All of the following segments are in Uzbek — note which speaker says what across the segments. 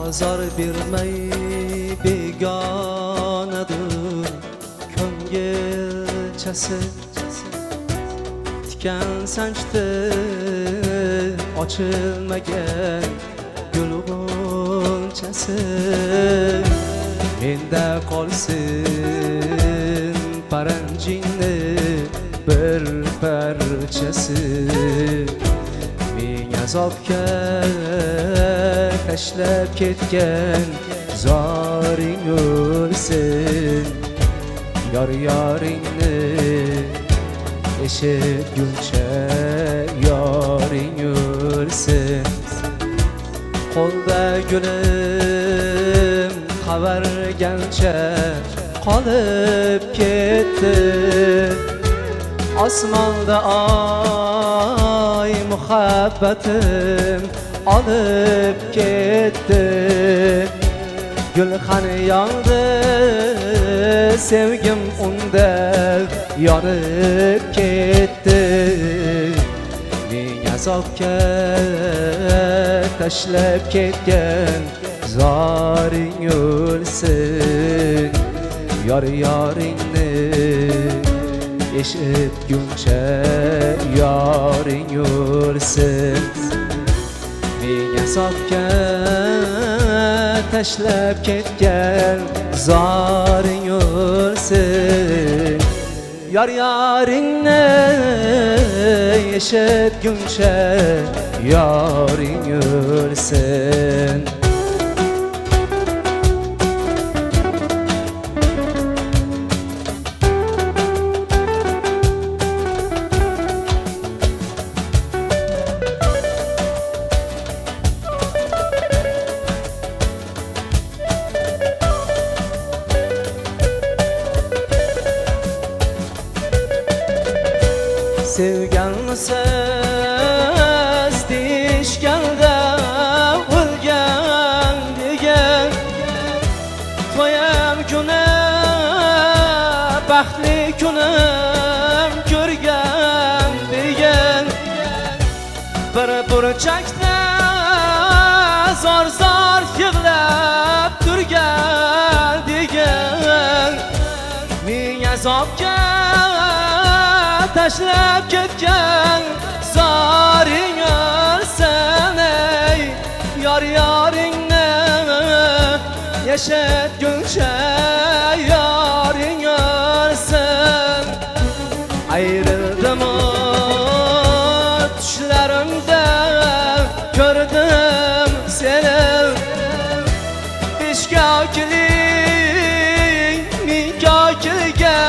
Speaker 1: azar vermey begonadır ko'ngilchasi tikan sanchdi ochilmagan gul g'unchasi menda qolsin paranjingni bir parchasi ming azobga tashlab ketgan zoring o'lsin yor yoringni eshitguncha yoring o'lsin qo'lda gulim qavargancha qolib ketdi osmonda oy muhabbatim olib ketdi gulxan yog'di sevgim unda yonib ketdi ming azobga tashlab ketgan zoring o'lsin yor yoringni eshitguncha yoring o'lsin ming azobga tashlab ketgan zoring o'lsin yor yoringni eshitguncha yoring o'lsin sevgansiz deyishganda o'lgan degan to'yam kuni baxtli kunim ko'rgan degan bir burchakda zor zor yig'lab turgan degan ming azobga tashlab ketgan zoring o'lsin ey yor yoringni yashatguncha yoring o'lsin ayrildim tushlarimda ko'rdim seni ishkokiling ming kokilga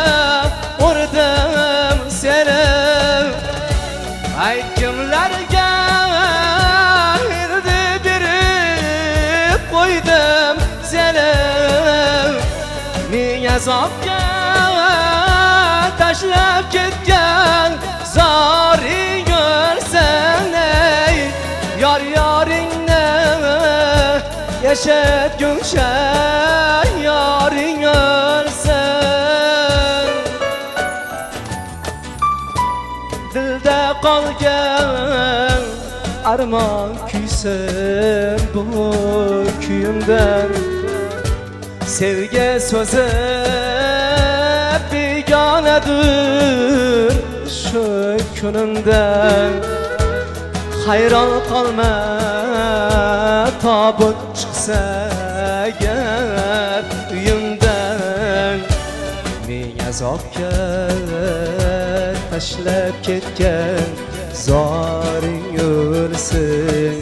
Speaker 1: urdim seni aytgimlarga erdi berib qo'ydim seni ming azobga tashlab ketgan zoring o'lsin ey yor yoringni yashatguncha yoring o'lsin dilda qolgan armon kuysin bu kuyimdan sevgi so'zi begonadir shu kunimdan hayron qolma tobut chiqsa agar uyimdan ming azobga tashlab ketgan zoring o'lsin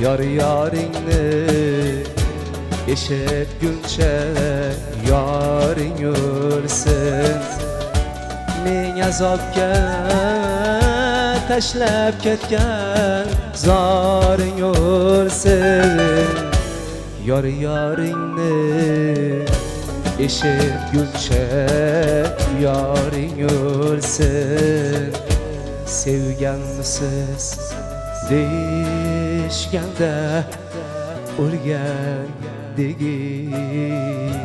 Speaker 1: yor yoringni eshitguncha yoring o'lsin ming azobga tashlab ketgan zoring o'lsin yor yoringni eshitguncha yoring o'lsin sevganmisiz deyishganda o'lgan degin